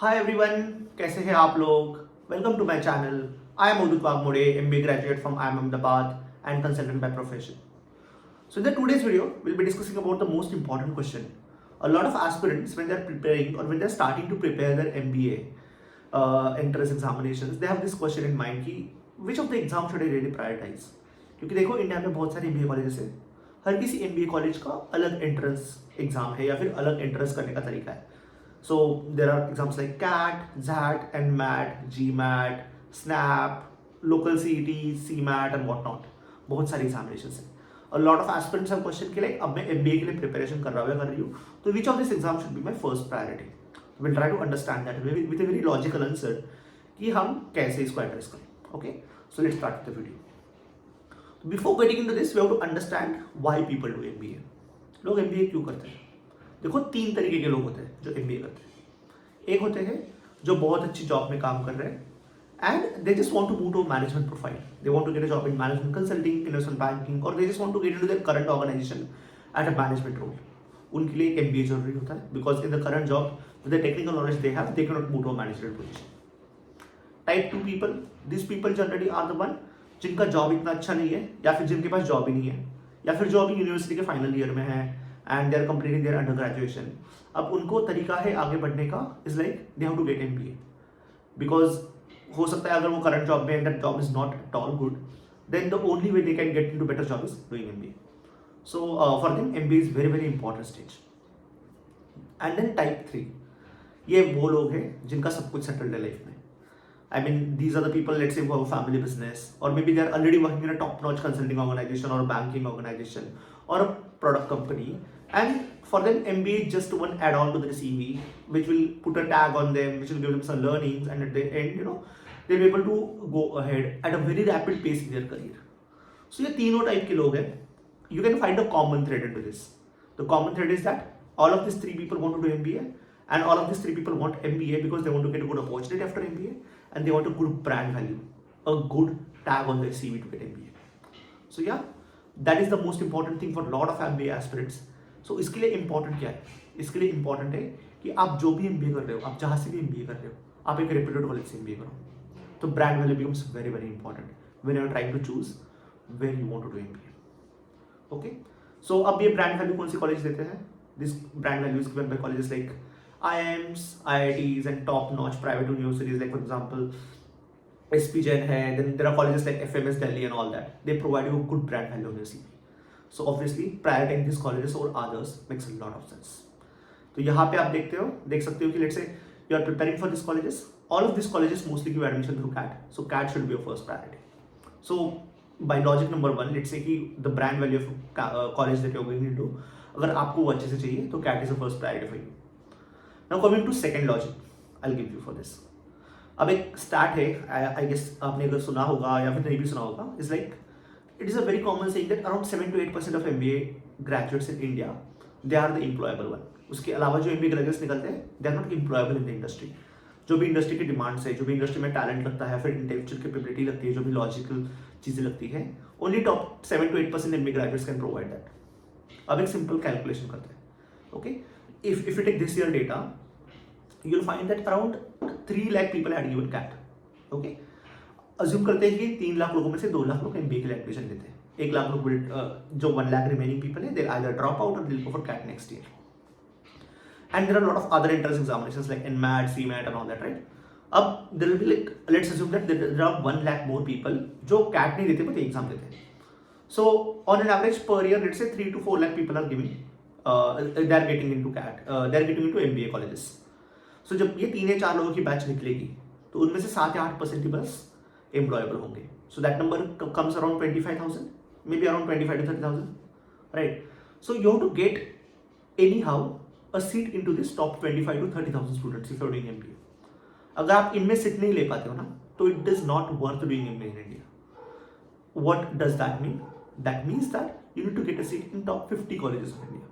Hi everyone, कैसे हैं आप लोग। Welcome to my channel. I am Udit Waghmode, MBA graduate from IIM Ahmedabad and consultant by profession. So in the today's video, we'll be discussing about the most important question. A lot of aspirants, when they're preparing or when they're starting to prepare their MBA entrance examinations, they have this question in mind कि which of the exam should I really prioritize? क्योंकि देखो India में बहुत सारे MBA colleges हैं। हर किसी MBA college का अलग एंट्रेंस एग्जाम है या फिर अलग एंट्रेंस करने का तरीका है। So there are exams like CAT, ZAT, NMAT, GMAT, SNAP, local CET, CMAT and whatnot. बहुत सारी examinations हैं. A lot of aspirants have question कि like अब मैं MBA के लिए preparation कर रहा हूँ या कर रही हूँ, तो which of this exam should be my first priority? We'll try to understand that with a very logical answer कि हम कैसे इसको address करें. Okay, so let's start the video. Before getting into this, we have to understand why people do MBA. लोग MBA क्यों करते हैं? देखो तीन तरीके के लोग होते हैं जो MBA करते हैं। एक होते हैं जो बहुत अच्छी जॉब में काम कर रहे हैं and they just want to move to management profile, they want to get a job in management consulting, investment banking, और they just want to get into their current organization at a management role. उनके लिए एक MBA जरूरी होता है because in the current job with the technical knowledge they have, they cannot move to a अ position पोजीशन। Type 2 people, this people generally are the one जिनका job इतना अच्छा नहीं है या फिर जिनके पास जॉब ही नहीं है या फिर जॉब यूनिवर्सिटी के फाइनल ईयर में है and they are completing their under graduation. अब उनको तरीका है आगे बढ़ने का is like they have to get MBA because हो सकता है अगर वो करंट जॉब में and that job is not at all good, then the only way they can get into better job is doing MBA. So for them MBA is very very important stage. And then type 3, ये वो लोग हैं जिनका सब कुछ settled है life में. I mean, these are the people, let's say, who have a family business, or maybe they're already working in a top-notch consulting organization or a banking organization or a product company. And for them, MBA is just one add-on to their CV, which will put a tag on them, which will give them some learnings, and at the end, they'll be able to go ahead at a very rapid pace in their career. So, ये तीनों type के लोग हैं. You can find a common thread into this. The common thread is that all of these three people want to do MBA, and all of these three people want MBA because they want to get a good opportunity after MBA. And they want a good brand value, a good tag on their CV to get MBA. So yeah, that is the most important thing for a lot of MBA aspirants. So इसके लिए important क्या है? इसके लिए important है कि आप जो भी MBA कर रहे हो, आप जहाँ से भी MBA कर रहे हो, आप एक reputed college से MBA करो. तो brand value becomes very very important when you are trying to choose where you want to do MBA. Okay? So अब ये brand value कौन सी college देते हैं? This brand value is given by colleges like IIMs, IITs and top-notch private universities like for example SPGen है, then there are colleges like FMS Delhi and all that. They provide you a good brand value on your CV. So obviously prioritizing these colleges over others makes a lot of sense. तो यहाँ पे आप देख सकते हो कि let's say you are preparing for these colleges. All of these colleges mostly give admission through CAT. So CAT should be your first priority. So by logic number 1, let's say कि the brand value of college that you are going into, अगर आपको वो अच्छे से चाहिए तो CAT is the first priority for you. Now coming to second logic, I'll give you for this. अब एक स्टैट है, आई गेस आपने अगर सुना होगा या फिर नहीं भी सुना होगा, is like it is a very common saying that around 7 to 8% of MBA graduates in India they are the employable one. उसके अलावा जो MBA ग्रेजुएट्स निकलते हैं they are not employable in the industry. जो भी इंडस्ट्री की demands है, जो भी इंडस्ट्री में टैलेंट लगता है, फिर इंटेलेक्चुअल कैपेबिलिटी लगती है, जो भी लॉजिकल चीज़ें लगती है, only top 7 to 8% MBA graduates can provide that. अब एक सिंपल कैलकुलेशन करते हैं. Okay, if you take this year data, you'll find that around 3 lakh people had given CAT. Okay, assume करते हैं कि 3 लाख लोगों में से 2 लाख लोग MBA के लिए एडमिशन लेते हैं. 1 लाख लोग जो 1 lakh remaining people है, they'll either drop out or they'll go for CAT next year. And there are a lot of other entrance examinations like NMAT, CMAT and all that, right? अब there will be like, let's assume that there are 1 lakh more people जो CAT नहीं देते but exam देते हैं. So on an average per year, let's say 3 to 4 lakh people are giving, they are getting into CAT, they are getting into MBA colleges. सो जब ये 3 या 4 लोगों की बैच निकलेगी तो उनमें से 7 या 8% ही बस एम्प्लॉयबल होंगे. So that number comes around 25,000, maybe around 25 to 30,000, right. So you have to get anyhow a seat into this top 25 to 30,000 students if you are doing MBA. अगर आप इनमें seat नहीं ले पाते हो ना तो it is not worth doing MBA in India. What does that mean? That means that you need to get a seat in top 50 colleges of India.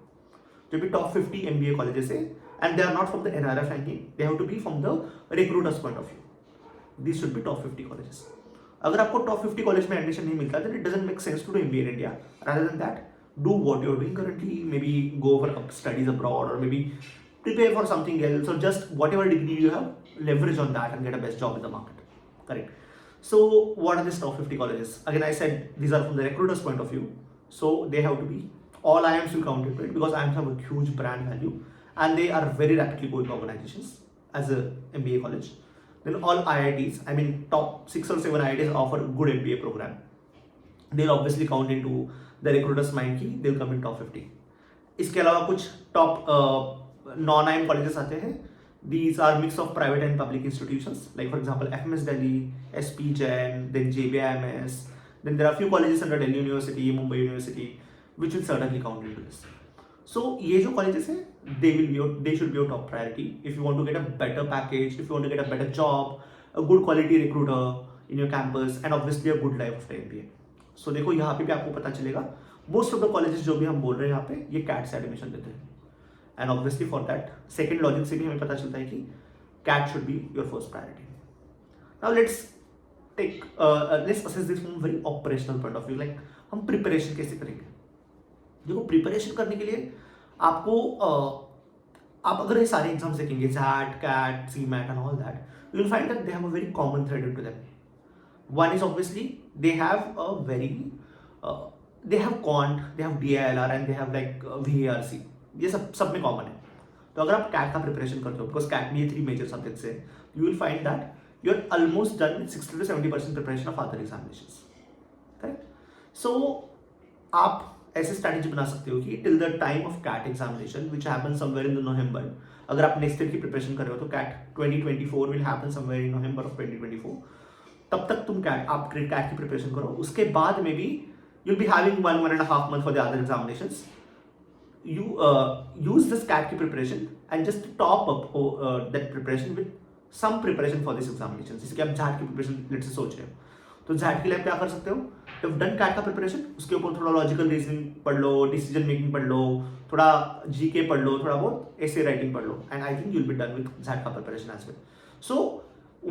जो भी टॉप 50 MBA कॉलेजेस है, and they are not from the NRF ranking, they have to be from the recruiter's point of view. These should be top 50 colleges. अगर आपको top 50 college में admission नहीं मिलता then it doesn't make sense to do MBA in India. Rather than that, do what you're doing currently, maybe go for studies abroad or maybe prepare for something else, or just whatever degree you have, leverage on that and get a best job in the market. Correct. So what are these top 50 colleges? Again, I said these are from the recruiter's point of view. So they have to be, all IIMs will count into it because IIMs have a huge brand value and they are very rapidly growing organizations as a MBA college. Then all IITs, I mean top 6 or 7 IITs offer a good MBA program. They'll obviously count into the recruiter's mind की, they'll come in top 50. इसके अलावा कुछ top non-IIM colleges आते हैं. These are mix of private and public institutions, like for example FMS Delhi, SP Jain, then JBIMS. Then there are a few colleges under Delhi University, Mumbai University, which will certainly count into this. So ये जो colleges हैं, they should be your top priority if you want to get a better package, if you want to get a better job, a good quality recruiter in your campus, and obviously a good life after MBA. So देखो यहाँ पे भी आपको पता चलेगा most of the colleges जो भी हम बोल रहे हैं यहाँ पे ये CAT से admission देते हैं. And obviously for that, second logic से भी हमें पता चलता है कि CAT should be your first priority. Now let's assess this from a very operational point of view. Like हम preparation कैसे करेंगे? देखो preparation करने के लिए आपको आप अगर ये सारे एग्जाम्स देखेंगे ZAT, CAT, CMAT and all that, you will find that they have a very common thread into them. One is obviously they have a very they have quant, they have DILR and they have like VARC. ये सब में common है. तो अगर आप cat का preparation करते हो, बिकॉज कैट में ये 3 मेजर सब्जेक्ट्स है, you will find that you are almost done with 60 to 70% preparation of other examinations. Correct. So आप ऐसे स्ट्रैटेजी बना सकते हो कि till the time of CAT examination which happen somewhere in the November, अगर आप next year की preparation कर रहे हो तो CAT 2024 will happen somewhere in November of 2024. तब तक तुम आप कैट की प्रिपरेशन करो. उसके बाद में भी you'll be having 1.5 months for the other examinations. You use this CAT की preparation and just top up that preparation with some preparation for this examination. जैसे कि आप ZAT की preparation let's say सोच रहे हो, तो ZAT के लिए आप क्या कर सकते हो? You've done CAT का preparation, उसके ऊपर थोड़ा logical reasoning पढ़ लो, decision making पढ़ लो, थोड़ा GK पढ़ लो, थोड़ा बहुत essay writing पढ़ लो, and I think you'll be done with ZAT का preparation as well. So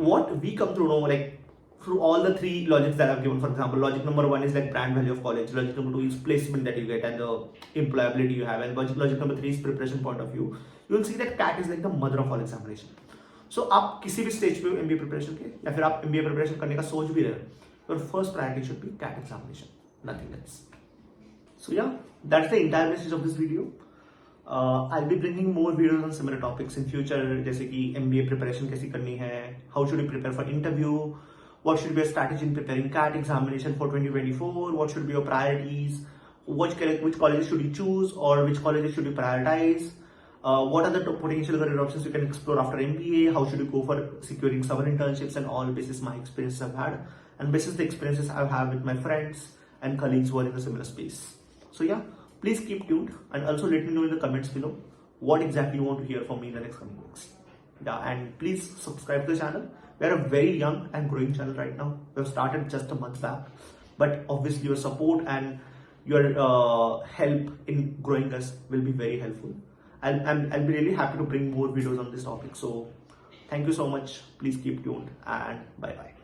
what we come to know, like through all the 3 logics that I've given, for example, logic number 1 is like brand value of college, logic number 2 is placement that you get and the employability you have, and logic number 3 is preparation point of view. You will see that CAT is like the mother of all examination. So आप किसी भी stage पे हो MBA preparation के, या फिर आप MBA preparation करने का सोच भी रहे हो, your first priority should be CAT examination, nothing else. So yeah, that's the entire message of this video. I'll be bringing more videos on similar topics in future, जैसे कि MBA प्रिपरेशन कैसी करनी है, how should you prepare for interview, what should be your strategy in preparing CAT examination for 2024, what should be your priorities, which colleges should you choose or which colleges should you prioritize, what are the potential career options you can explore after MBA, how should you go for securing summer internships, and all basis my experiences I've had and basis the experiences I have with my friends and colleagues who are in a similar space. So yeah, please keep tuned and also let me know in the comments below what exactly you want to hear from me in the next coming weeks. Yeah, and please subscribe to the channel. We are a very young and growing channel right now. We have started just a month back, but obviously your support and your help in growing us will be very helpful. I'll be really happy to bring more videos on this topic. So thank you so much. Please keep tuned and bye bye.